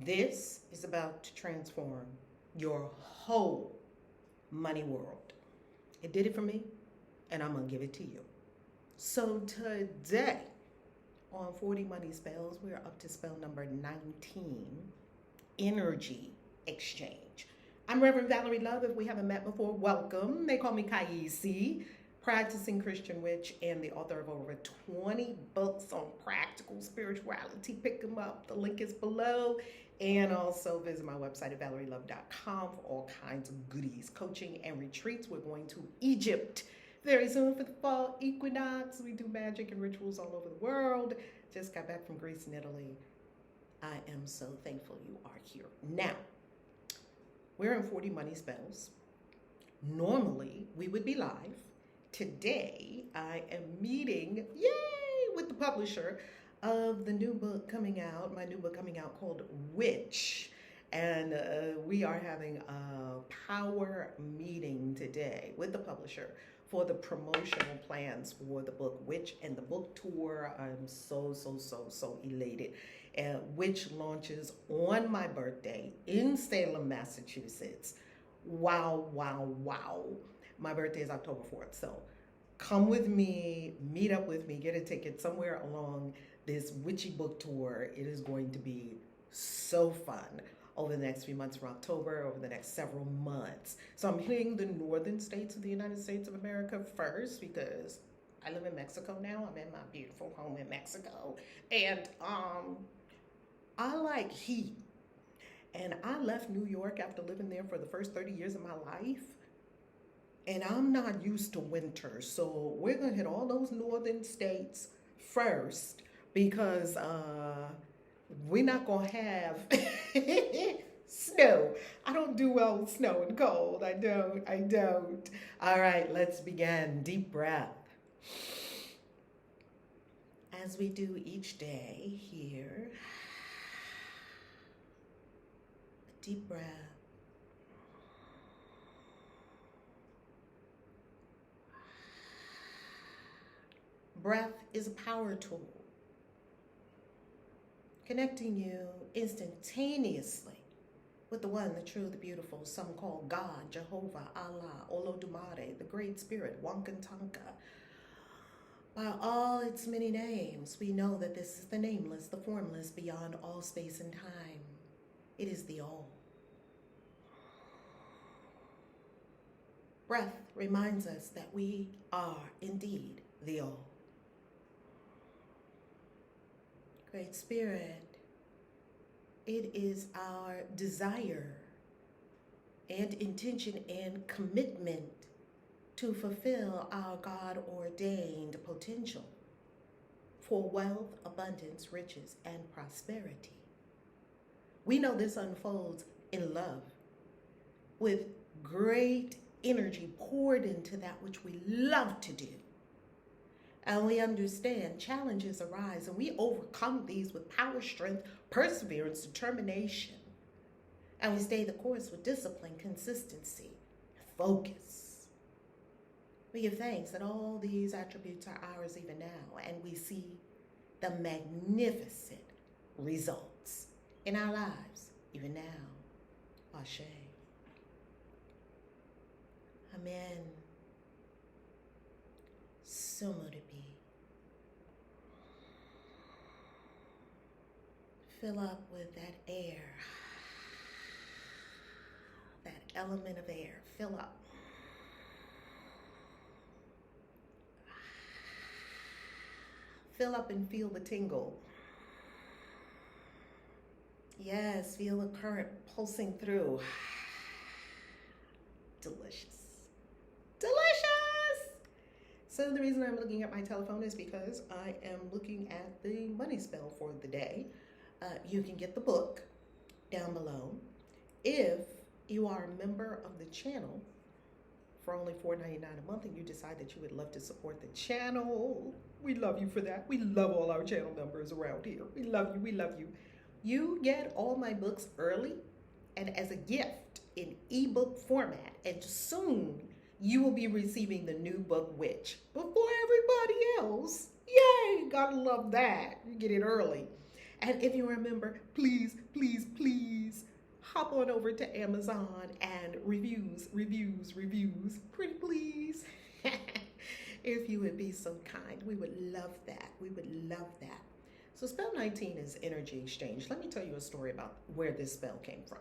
This is about to transform your whole money world. It did it for me, and I'm going to give it to you. So today on 40 Money Spells, we're up to spell number 19, Energy Exchange. I'm Reverend Valerie Love. If we haven't met before, welcome. They call me KAISI, practicing Christian witch and the author of over 20 books on practical spirituality. Pick them up. The link is below. And also visit my website at valerielove.com for all kinds of goodies, coaching and retreats. We're going to Egypt very soon for the fall equinox. We do magic and rituals all over the world. Just got back from Greece and Italy. I am so thankful you are here. Now, we're in 40 Money Spells. Normally, we would be live. Today, I am meeting, yay, with the publisher of the new book coming out, my new book coming out called Witch. And we are having a power meeting today with the publisher for the promotional plans for the book Witch and the book tour. I'm so elated. Witch launches on my birthday in Salem, Massachusetts. Wow. My birthday is October 4th. So come with me, meet up with me, get a ticket somewhere along this witchy book tour. It is going to be so fun over the next few months from October, over the next several months. So I'm hitting the northern states of the United States of America first because I live in Mexico now. I'm in my beautiful home in Mexico. And I like heat. And I left New York after living there for the first 30 years of my life. And I'm not used to winter. So we're going to hit all those northern states first because we're not going to have snow. I don't do well with snow and cold. I don't. All right, let's begin. Deep breath. As we do each day here. Deep breath. Breath is a power tool, connecting you instantaneously with the one, the true, the beautiful, some call God, Jehovah, Allah, Olodumare, the Great Spirit, Wankantanka. By all its many names, we know that this is the nameless, the formless, beyond all space and time. It is the all. Breath reminds us that we are indeed the all. Great Spirit, it is our desire and intention and commitment to fulfill our God-ordained potential for wealth, abundance, riches, and prosperity. We know this unfolds in love with great energy poured into that which we love to do. And we understand challenges arise and we overcome these with power, strength, perseverance, determination. And we stay the course with discipline, consistency, and focus. We give thanks that all these attributes are ours even now, and we see the magnificent results in our lives even now. Ashe. Amen. So much to be. Fill up with that air, that element of air. Fill up. Fill up and feel the tingle. Yes, feel the current pulsing through. Delicious. So the reason I'm looking at my telephone is because I am looking at the money spell for the day. You can get the book down below. If you are a member of the channel for only $4.99 a month and you decide that you would love to support the channel, we love you for that. We love all our channel members around here. We love you. You get all my books early and as a gift in ebook format, and soon you will be receiving the new book, Witch, before everybody else. Yay, gotta love that. You get it early. And if you remember, please, please, please hop on over to Amazon and reviews, pretty please. If you would be so kind, we would love that. We would love that. So spell 19 is energy exchange. Let me tell you a story about where this spell came from.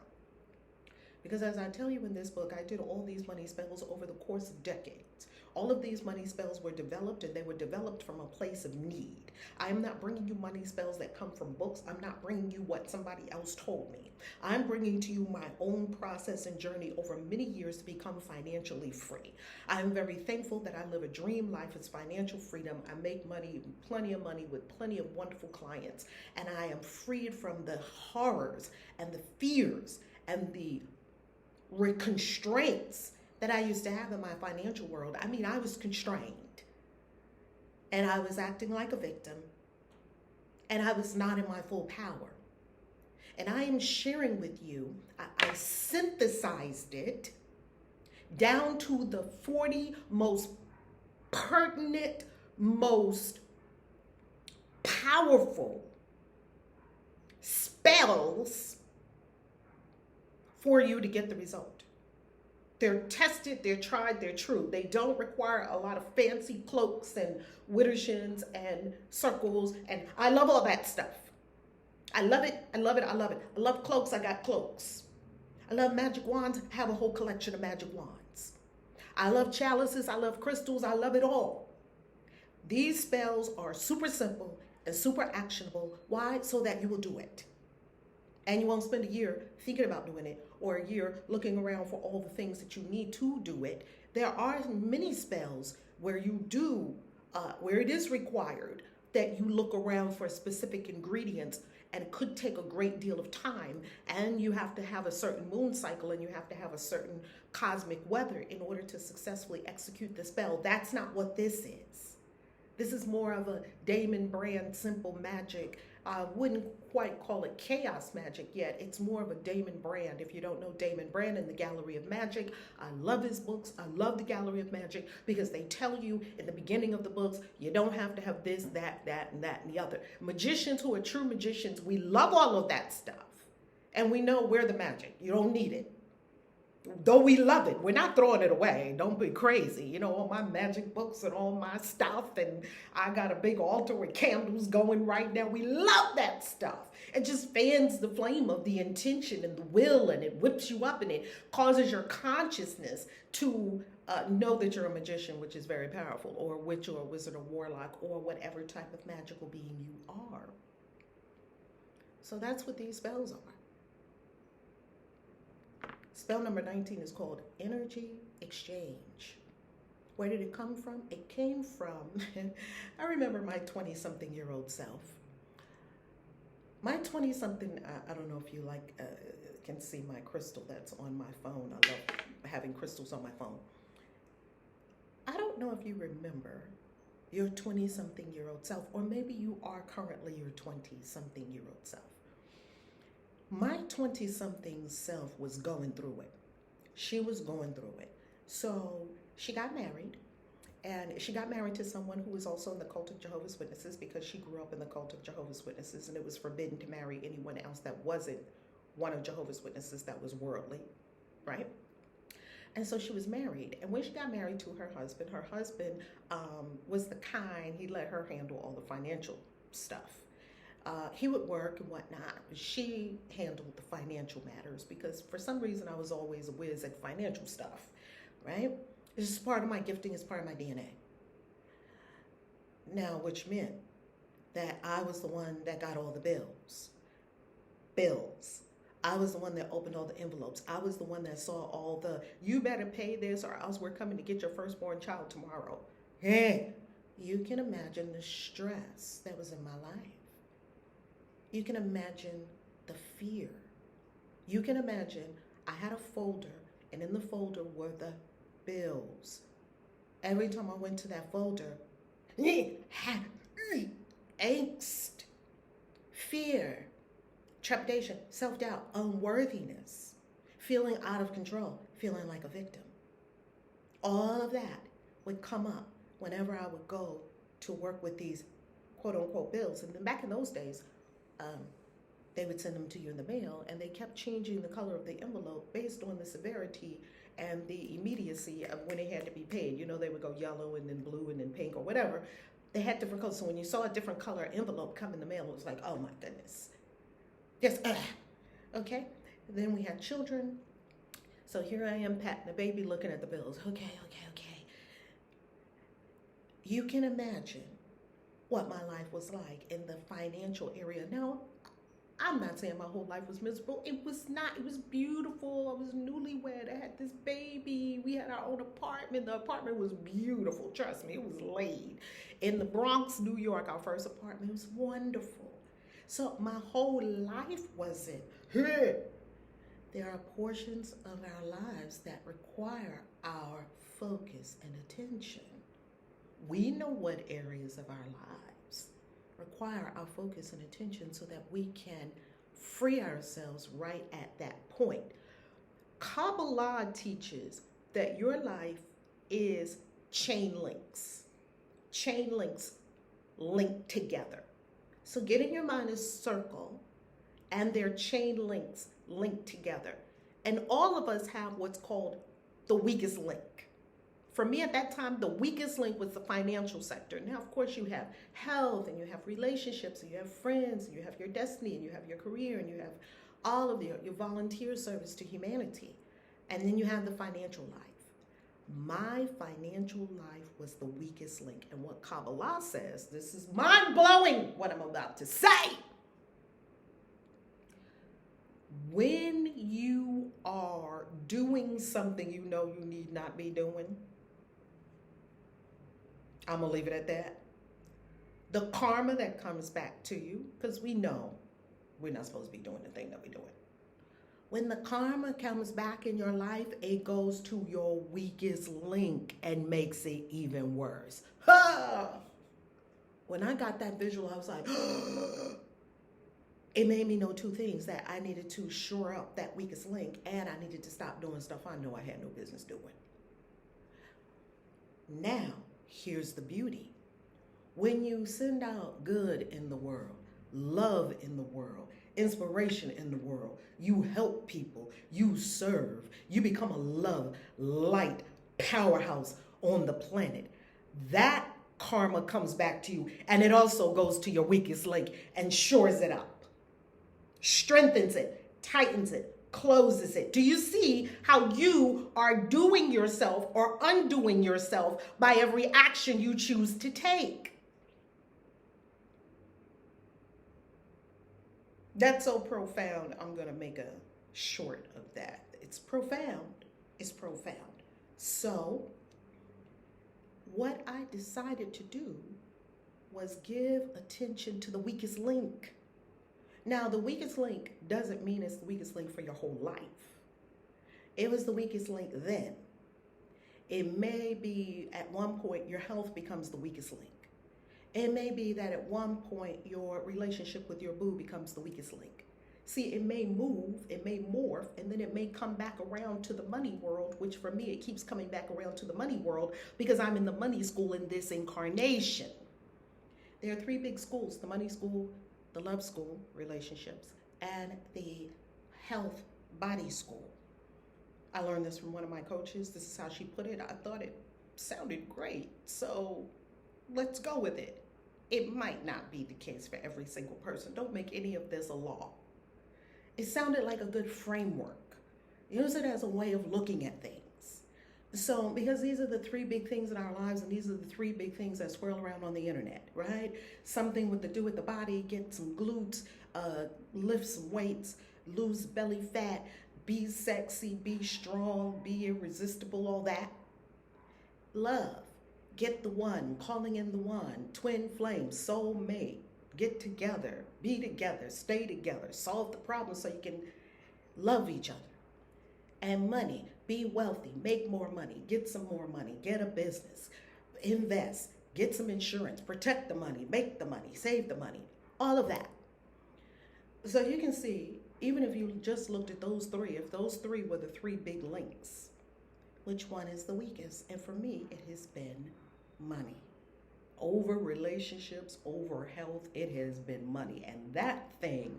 Because as I tell you in this book, I did all these money spells over the course of decades. All of these money spells were developed, and they were developed from a place of need. I am not bringing you money spells that come from books. I'm not bringing you what somebody else told me. I'm bringing to you my own process and journey over many years to become financially free. I'm very thankful that I live a dream life. It's financial freedom. I make money, plenty of money, with plenty of wonderful clients. And I am freed from the horrors and the fears and the constraints that I used to have in my financial world. I mean, I was constrained, and I was acting like a victim, and I was not in my full power. And I am sharing with you, I synthesized it down to the 40 most pertinent, most powerful spells for you to get the result. They're tested, they're tried, they're true. They don't require a lot of fancy cloaks and widdershins and circles, and I love all that stuff. I love it, I love it, I love it. I love cloaks, I got cloaks. I love magic wands, I have a whole collection of magic wands. I love chalices, I love crystals, I love it all. These spells are super simple and super actionable. Why? So that you will do it. And you won't spend a year thinking about doing it, or a year looking around for all the things that you need to do it. There are many spells where you do, where it is required that you look around for specific ingredients, and it could take a great deal of time, and you have to have a certain moon cycle, and you have to have a certain cosmic weather in order to successfully execute the spell. That's not what this is. This is more of a Damon brand simple magic. I wouldn't quite call it chaos magic yet. It's more of a Damon brand. If you don't know Damon Brand in the Gallery of Magic, I love his books. I love the Gallery of Magic because they tell you in the beginning of the books, you don't have to have this, that, and the other. Magicians who are true magicians, we love all of that stuff. And we know we're the magic. You don't need it. Though we love it, we're not throwing it away. Don't be crazy. You know, all my magic books and all my stuff, and I got a big altar with candles going right now. We love that stuff. It just fans the flame of the intention and the will, and it whips you up, and it causes your consciousness to know that you're a magician, which is very powerful, or a witch or a wizard or warlock, or whatever type of magical being you are. So that's what these spells are. Spell number 19 is called energy exchange. Where did it come from? It came from, I remember my 20-something-year-old self. My 20-something, I don't know if you can see my crystal that's on my phone. I love having crystals on my phone. I don't know if you remember your 20-something-year-old self, or maybe you are currently your 20-something-year-old self. My 20-something self was going through it. She was going through it. So she got married, and she got married to someone who was also in the cult of Jehovah's Witnesses, because she grew up in the cult of Jehovah's Witnesses, and it was forbidden to marry anyone else that wasn't one of Jehovah's Witnesses that was worldly, right? And so she was married, and when she got married to her husband was the kind, he let her handle all the financial stuff. He would work and whatnot, but she handled the financial matters, because for some reason I was always a whiz at financial stuff, right? It's just part of my gifting, it's part of my DNA. Now, which meant that I was the one that got all the bills. I was the one that opened all the envelopes. I was the one that saw all the, you better pay this or else we're coming to get your firstborn child tomorrow. Hey, you can imagine the stress that was in my life. You can imagine the fear. You can imagine I had a folder, and in the folder were the bills. Every time I went to that folder, angst, fear, trepidation, self-doubt, unworthiness, feeling out of control, feeling like a victim. All of that would come up whenever I would go to work with these quote-unquote bills. And then back in those days, um, they would send them to you in the mail, and they kept changing the color of the envelope based on the severity and the immediacy of when it had to be paid. You know, they would go yellow and then blue and then pink or whatever. They had different colors. So when you saw a different color envelope come in the mail, it was like, oh my goodness. Just, okay. And then we had children. So here I am patting the baby, looking at the bills. Okay. You can imagine what my life was like in the financial area. Now, I'm not saying my whole life was miserable. It was not. It was beautiful. I was newlywed. I had this baby. We had our own apartment. The apartment was beautiful. Trust me, it was laid. In the Bronx, New York, our first apartment. It was wonderful. So my whole life wasn't. There are portions of our lives that require our focus and attention. We know what areas of our lives require our focus and attention so that we can free ourselves right at that point. Kabbalah teaches that your life is chain links linked together. So get in your mind a circle, and they're chain links linked together. And all of us have what's called the weakest link. For me at that time, the weakest link was the financial sector. Now, of course, you have health, and you have relationships, and you have friends, and you have your destiny, and you have your career, and you have all of your volunteer service to humanity. And then you have the financial life. My financial life was the weakest link. And what Kabbalah says, this is mind-blowing what I'm about to say. When you are doing something you know you need not be doing, I'm going to leave it at that. The karma that comes back to you, because we know we're not supposed to be doing the thing that we're doing. When the karma comes back in your life, it goes to your weakest link and makes it even worse. When I got that visual, I was like, it made me know two things: that I needed to shore up that weakest link, and I needed to stop doing stuff I know I had no business doing. Now, here's the beauty. When you send out good in the world, love in the world, inspiration in the world, you help people, you serve, you become a love, light, powerhouse on the planet. That karma comes back to you, and it also goes to your weakest link and shores it up, strengthens it, tightens it, closes it. Do you see how you are doing yourself or undoing yourself by every action you choose to take? That's so profound. I'm going to make a short of that. It's profound. It's profound. So, what I decided to do was give attention to the weakest link. Now, the weakest link doesn't mean it's the weakest link for your whole life. It was the weakest link then. It may be at one point your health becomes the weakest link. It may be that at one point your relationship with your boo becomes the weakest link. See, it may move, it may morph, and then it may come back around to the money world, which for me, it keeps coming back around to the money world because I'm in the money school in this incarnation. There are three big schools: the money school, the love school, relationships, and the health body school. I learned this from one of my coaches. This is how she put it. I thought it sounded great, so let's go with it. It might not be the case for every single person. Don't make any of this a law. It sounded like a good framework. Use it as a way of looking at things. So, because these are the three big things in our lives, and these are the three big things that swirl around on the internet, right? Something with to do with the body: get some glutes, lift some weights, lose belly fat, be sexy, be strong, be irresistible, all that. Love. Get the one, calling in the one, twin flame, soulmate, get together, be together, stay together, solve the problem so you can love each other. And money, be wealthy, make more money, get some more money, get a business, invest, get some insurance, protect the money, make the money, save the money, all of that. So you can see, even if you just looked at those three, if those three were the three big links, which one is the weakest? And for me, it has been money. over relationships, over health. It has been money. And that thing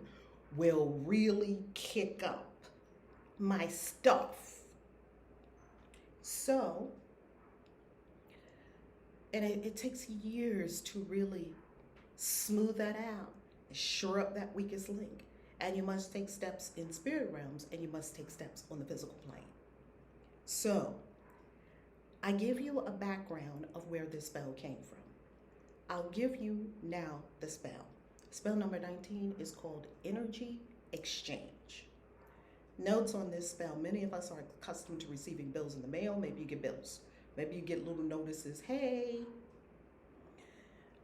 will really kick up my stuff. So, and it takes years to really smooth that out, shore up that weakest link. And you must take steps in spirit realms, and you must take steps on the physical plane. So, I give you a background of where this spell came from. I'll give you now the spell. Spell number 19 is called Energy Exchange. Notes on this spell: many of us are accustomed to receiving bills in the mail. Maybe you get bills. Maybe you get little notices. Hey.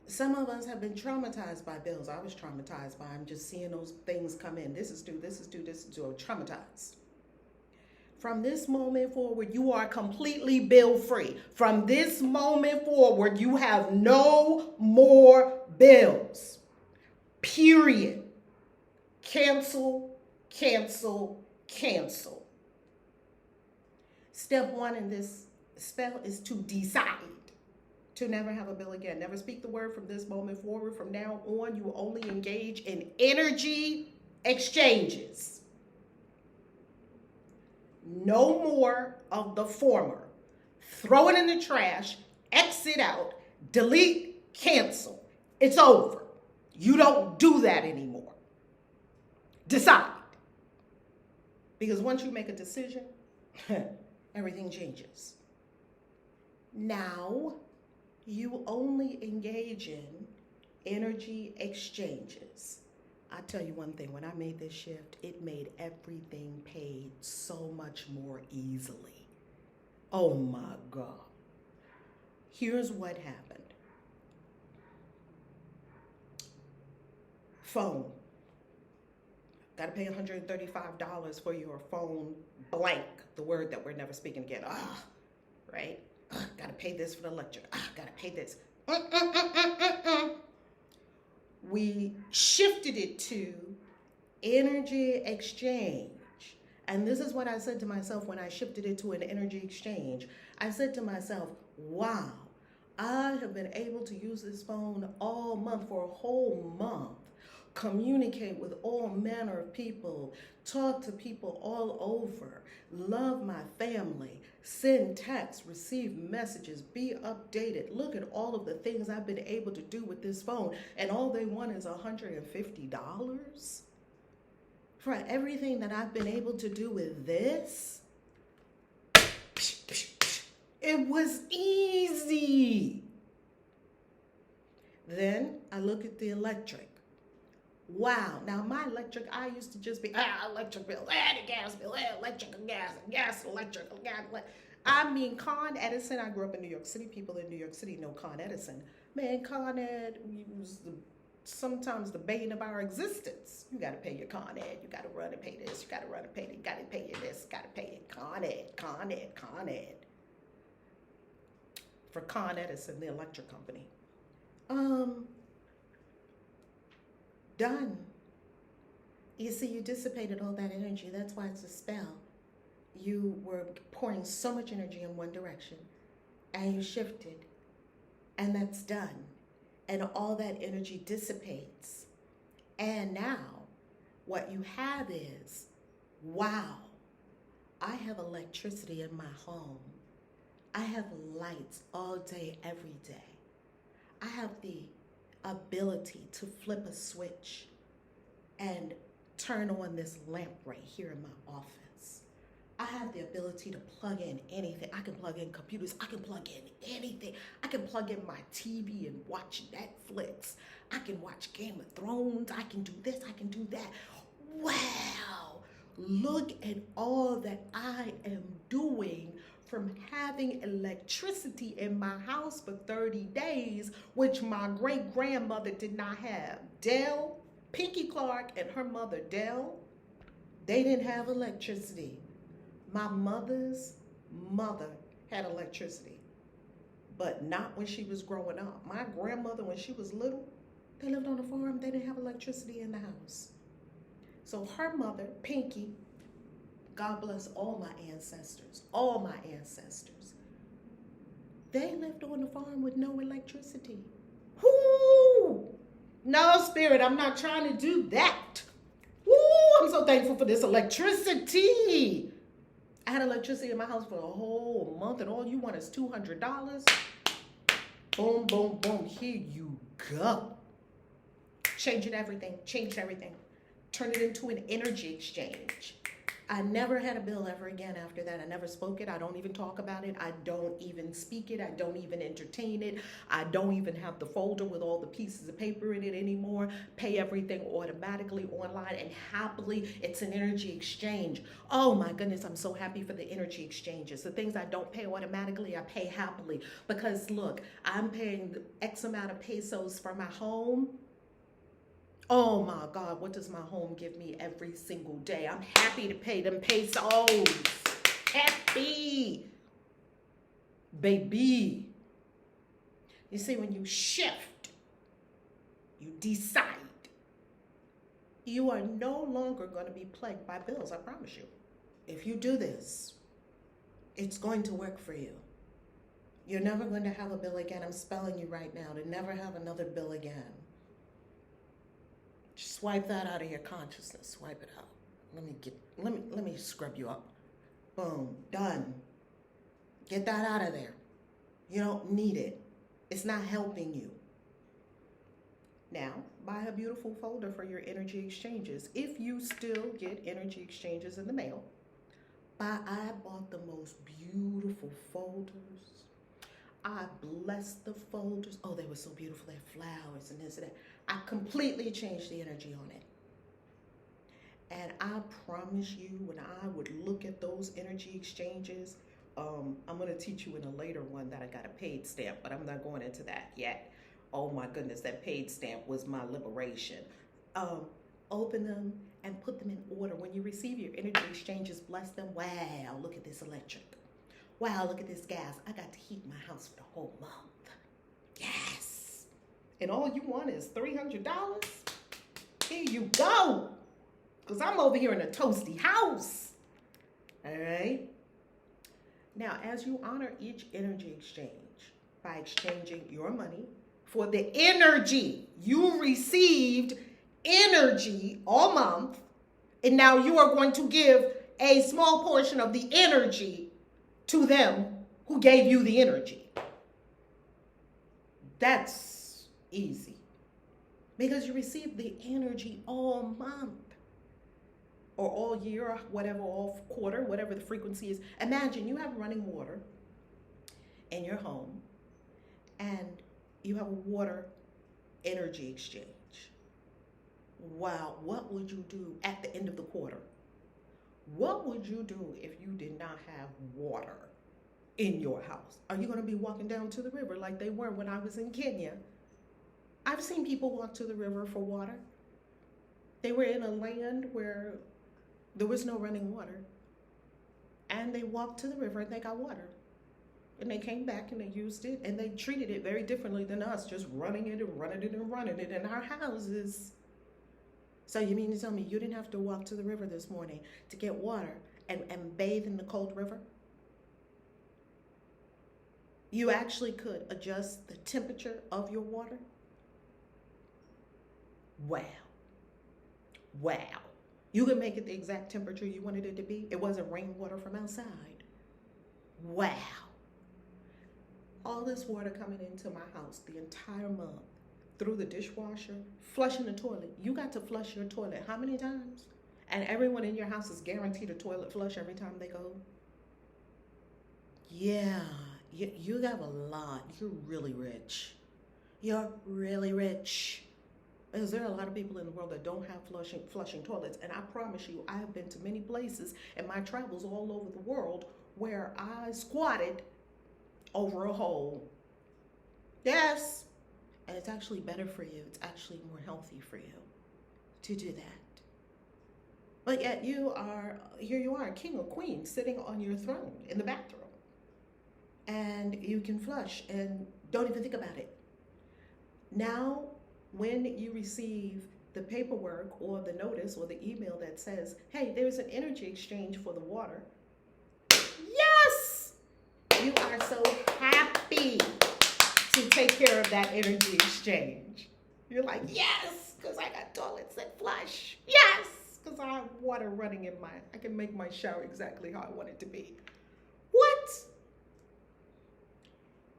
Some of us have been traumatized by bills. I was traumatized by them, just seeing those things come in. This is due, this is due, this is due. Traumatized. From this moment forward, you are completely bill free. From this moment forward, you have no more bills. Period. Cancel, cancel, cancel. Step one in this spell is to decide to never have a bill again. Never speak the word from this moment forward. From now on, you will only engage in energy exchanges. No more of the former. Throw it in the trash, exit out, delete, cancel. It's over. You don't do that anymore. Decide. Because once you make a decision, everything changes. Now, you only engage in energy exchanges. I tell you one thing, when I made this shift, it made everything paid so much more easily. Oh my God. Here's what happened. Phone. Got to pay $135 for your phone blank, the word that we're never speaking again. Right? Got to pay this for the electric. Got to pay this. We shifted it to energy exchange. And this is what I said to myself when I shifted it to an energy exchange. I said to myself, wow, I have been able to use this phone all month, for a whole month. Communicate with all manner of people, talk to people all over, love my family, send texts, receive messages, be updated. Look at all of the things I've been able to do with this phone, and all they want is $150 for everything that I've been able to do with this. It was easy. Then I look at the electric. Wow. Now my electric, I used to just be, electric bill, the gas bill, electric, gas, electric. I mean, Con Edison, I grew up in New York City. People in New York City know Con Edison. Man, Con Ed was sometimes the bane of our existence. You got to pay your Con Ed. You got to run and pay this. You got to run and pay that. You got to pay your this. Got to pay it. Con Ed, Con Ed, Con Ed. For Con Edison, the electric company. Done. You see, you dissipated all that energy. That's why it's a spell. You were pouring so much energy in one direction, and you shifted, and that's done. And all that energy dissipates. And now, what you have is, wow, I have electricity in my home. I have lights all day, every day. I have the ability to flip a switch and turn on this lamp right here in my office. I have the ability to plug in anything. I can plug in computers. I can plug in anything. I can plug in my TV and watch Netflix. I can watch Game of Thrones. I can do this. I can do that. Wow. Look at all that I am doing from having electricity in my house for 30 days, which my great-grandmother did not have. Dell, Pinky Clark, and her mother, Dell, they didn't have electricity. My mother's mother had electricity, but not when she was growing up. My grandmother, when she was little, they lived on a farm. They didn't have electricity in the house. So her mother, Pinky, God bless all my ancestors, they lived on the farm with no electricity. No, Spirit, I'm not trying to do that. Woo, I'm so thankful for this electricity. I had electricity in my house for a whole month, and all you want is $200. Boom, boom, boom. Here you go. Changed everything. Turn it into an energy exchange. I never had a bill ever again after that. I never spoke it. I don't even talk about it. I don't even speak it. I don't even entertain it. I don't even have the folder with all the pieces of paper in it anymore. Pay everything automatically online, and happily, it's an energy exchange. Oh my goodness, I'm so happy for the energy exchanges. The things I don't pay automatically, I pay happily. Because look, I'm paying X amount of pesos for my home. Oh my God, what does my home give me every single day? I'm happy to pay them pesos. Happy. Baby. You see, when you shift, you decide, you are no longer going to be plagued by bills, I promise you. If you do this, it's going to work for you. You're never going to have a bill again. I'm spelling you right now to never have another bill again. Swipe that out of your consciousness. Swipe it out. Let me scrub you up. Boom. Done. Get that out of there. You don't need it. It's not helping you. Now, buy a beautiful folder for your energy exchanges. If you still get energy exchanges in the mail, I bought the most beautiful folders. I blessed the folders. Oh, they were so beautiful. They had flowers and this and that. I completely changed the energy on it. And I promise you, when I would look at those energy exchanges, I'm going to teach you in a later one that I got a paid stamp, but I'm not going into that yet. Oh my goodness, that paid stamp was my liberation. Open them and put them in order. When you receive your energy exchanges, bless them. Wow, look at this electric. Wow, look at this gas. I got to heat my house for the whole month. Yes. And all you want is $300? Here you go. Because I'm over here in a toasty house. All right. Now, as you honor each energy exchange by exchanging your money for the energy you received, energy all month, and now you are going to give a small portion of the energy to them who gave you the energy. That's easy. Because you received the energy all month. Or all year, or whatever, all quarter, whatever the frequency is. Imagine you have running water in your home, and you have a water energy exchange. Wow, what would you do at the end of the quarter? What would you do if you did not have water in your house? Are you going to be walking down to the river like they were when I was in Kenya? I've seen people walk to the river for water. They were in a land where there was no running water. And they walked to the river and they got water. And they came back and they used it, and they treated it very differently than us, just running it and running it and running it in our houses. So you mean to tell me you didn't have to walk to the river this morning to get water and bathe in the cold river? You actually could adjust the temperature of your water? Wow. Wow. You could make it the exact temperature you wanted it to be. It wasn't rainwater from outside. Wow. All this water coming into my house the entire month through the dishwasher, flushing the toilet. You got to flush your toilet how many times? And everyone in your house is guaranteed a toilet flush every time they go? Yeah, you have a lot. You're really rich. You're really rich. Because there are a lot of people in the world that don't have flushing toilets. And I promise you, I have been to many places in my travels all over the world where I squatted over a hole. Yes. And it's actually better for you. It's actually more healthy for you to do that. But yet here you are, king or queen, sitting on your throne in the bathroom. And you can flush and don't even think about it. Now, when you receive the paperwork or the notice or the email that says, hey, there's an energy exchange for the water. Yes! You are so happy to take care of that energy exchange. You're like, yes, because I got toilets that flush. Yes, because I have water running in I can make my shower exactly how I want it to be. What?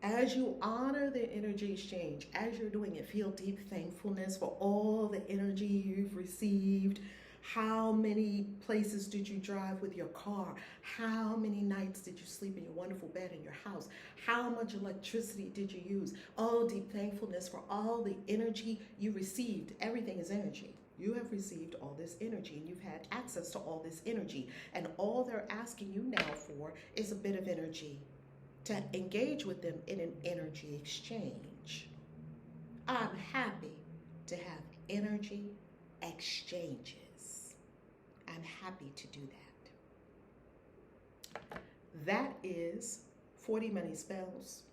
As you honor the energy exchange, as you're doing it, feel deep thankfulness for all the energy you've received. How many places did you drive with your car? How many nights did you sleep in your wonderful bed in your house? How much electricity did you use? Oh, deep thankfulness for all the energy you received. Everything is energy. You have received all this energy and you've had access to all this energy. And all they're asking you now for is a bit of energy to engage with them in an energy exchange. I'm happy to have energy exchanges. I'm happy to do that. That is 40 Money Spells.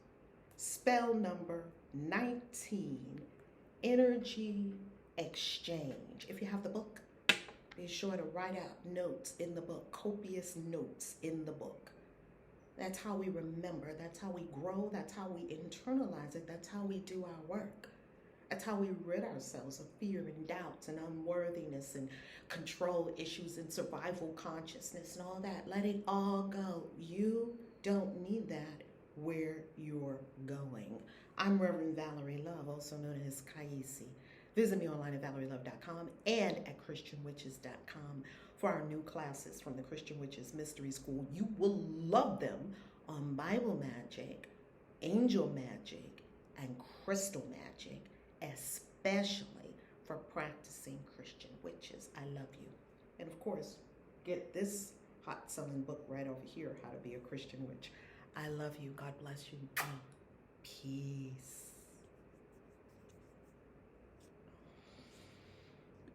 Spell number 19, energy exchange. If you have the book, be sure to write out notes in the book, copious notes in the book. That's how we remember. That's how we grow. That's how we internalize it. That's how we do our work. That's how we rid ourselves of fear and doubts and unworthiness and control issues and survival consciousness and all that. Let it all go. You don't need that where you're going. I'm Reverend Valerie Love, also known as KAISI. Visit me online at ValerieLove.com and at ChristianWitches.com for our new classes from the Christian Witches Mystery School. You will love them on Bible magic, angel magic, and crystal magic, especially for practicing Christian witches. I love you. And of course, get this hot selling book right over here, How to Be a Christian Witch. I love you. God bless you. Peace.